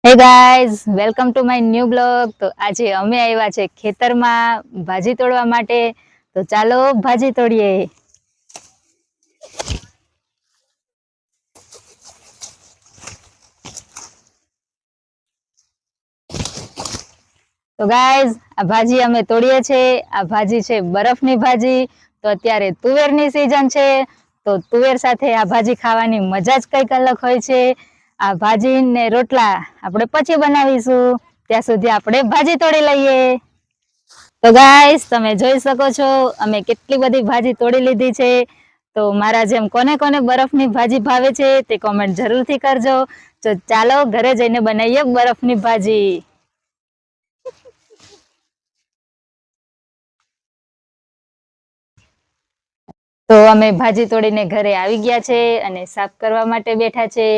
Hey guys, welcome to my new blog. તો આજે અમે આવ્યા છે ખેતરમાં ભાજી તોડવા માટે. તો ચાલો ભાજી તોડીએ. તો ગાઈઝ, આ ભાજી અમે તોડીએ છીએ. આ ભાજી છે બરફની ભાજી. તો અત્યારે તુવેરની સિઝન છે, તો તુવેર સાથે આ ભાજી ખાવાની મજા જ કંઈક અલગ હોય છે. આ ભાજી ને રોટલા આપણે પછી બનાવીશું. ત્યાં સુધી આપણે ભાજી તોડી લઈએ. તો ગાઈસ, તમે જોઈ શકો છો અમે કેટલી બધી ભાજી તોડી લીધી છે. તો મારા જેમ કોને કોને બરફની ભાજી ભાવે છે તે કોમેન્ટ જરૂરથી કરજો. તો ચાલો ઘરે જઈને બનાવીએ બરફની ભાજી. તો અમે ભાજી તોડીને ઘરે આવી ગયા છે અને સાફ કરવા માટે બેઠા છે.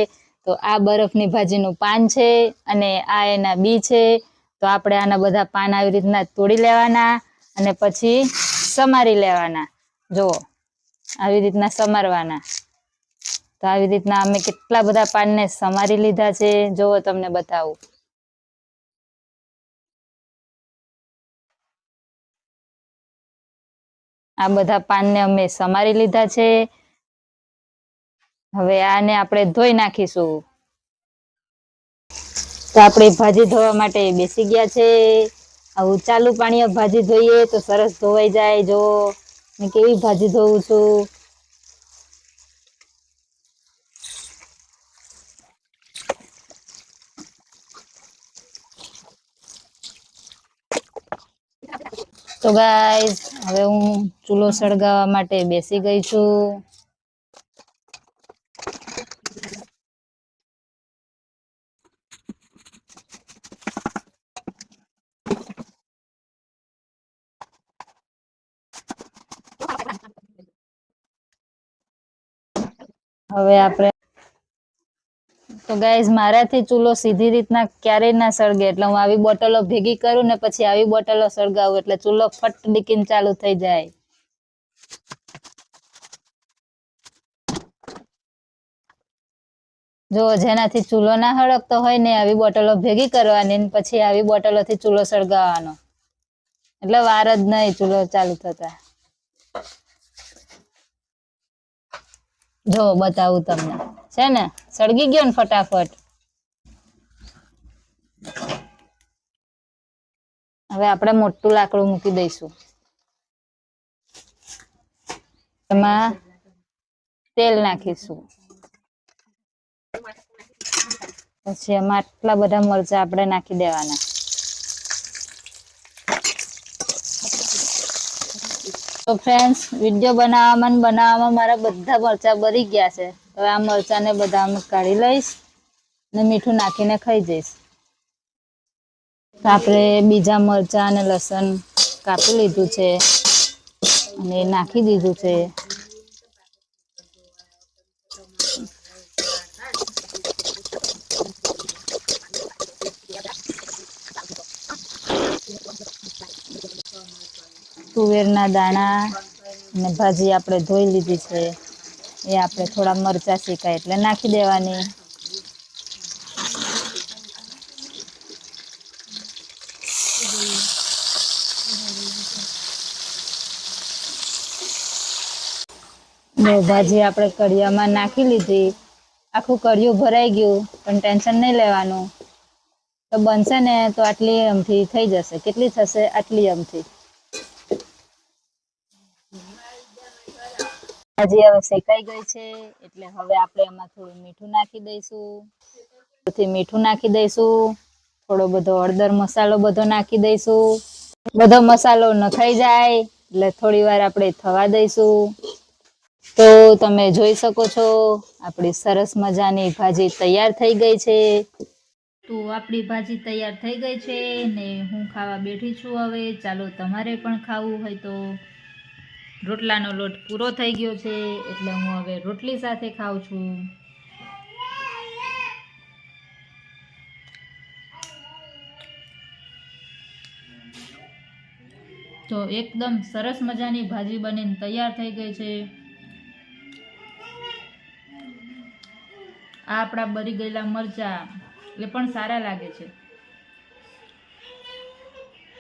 તો આ બરફની ભાજીનું પાન છે અને આ એના બી છે. તો આપણે આના બધા પાન આવી રીતના તોડી લેવાના અને પછી સમારી લેવાના. જો આવી રીતના સમારવાના. તો આવી રીતના અમે કેટલા બધા પાનને સમારી લીધા છે, જોવો તમને બતાવું. આ બધા પાનને અમે સમારી લીધા છે. હવે આને આપણે ધોઈ નાખીશું. તો આપણે ભાજી ધોવા માટે બેસી ગયા છે. આવું ચાલુ પાણીએ ભાજી ધોઈએ તો સરસ ધોવાઈ જાય. જો મેં કેવી ભાજી ધોઉં છું. તો ગાઈઝ, હવે હું ચૂલો સળગાવવા માટે બેસી ગઈ છું. હવે આપણે તો ગાઈઝ, મારાથી ચૂલો સીધી રીતના ક્યારેય ના સળગે, એટલે હું આવી બોટલો ભેગી કરું ને પછી આવી બોટલો સળગાવું એટલે ચૂલો ફટ ડીકીને ચાલુ થઈ જાય. જો જેનાથી ચૂલો ના હળગતો હોય ને આવી બોટલો ભેગી કરવાની ને પછી આવી બોટલોથી ચૂલો સળગાવવાનો, એટલે વાર જ નહીં ચૂલો ચાલુ થતા. જો બતાવું તમને, છે ને સળગી ગયો ને ફટાફટ. હવે આપણે મોટું લાકડું મૂકી દઈશું. એમાં તેલ નાખીશું. પછી એમાં આટલા બધા મરચાં આપણે નાખી દેવાના. તો ફ્રેન્ડ્સ, વિડીયો બનાવવામાં મારા બધા મરચાં બળી ગયા છે. હવે આ મરચાંને બધા હું કાઢી લઈશ ને મીઠું નાખીને ખાઈ જઈશ. તો આપણે બીજા મરચાં અને લસણ કાપી લીધું છે અને નાખી દીધું છે. તુવેરના દાણા અને ભાજી આપણે ધોઈ લીધી છે, એ આપણે થોડા મરચાં શેકાય એટલે નાખી દેવાની. ભાજી આપણે કઢિયામાં નાખી લીધી. આખું કઢિયું ભરાઈ ગયું, પણ ટેન્શન નહીં લેવાનું. તો બનશે ને તો આટલી અમથી થઈ જશે. કેટલી થશે? આટલી અમથી. ભાજી હવે શેકાઈ ગઈ છે, એટલે હવે આપણે એમાં થોડું મીઠું નાખી દઈશું. મીઠું નાખી દઈશું. થોડો બધો હળદર મસાલો બધો નાખી દઈશું. બધો મસાલો નખાઈ જાય એટલે થોડી વાર આપણે થવા દઈશું. તો તમે જોઈ શકો છો આપણી સરસ મજાની ભાજી તૈયાર થઈ ગઈ છે. તો આપણી ભાજી તૈયાર થઈ ગઈ છે ને હું ખાવા બેઠી છું. હવે ચાલો તમારે પણ ખાવું હોય તો. રોટલાનો લોટ પૂરો થઈ ગયો છે એટલે હું હવે રોટલી સાથે ખાઉં છું. તો એકદમ સરસ મજાની ભાજી બનીને તૈયાર થઈ ગઈ છે. આ આપણા બળી ગયેલા મરચાં એટલે પણ સારા લાગે છે.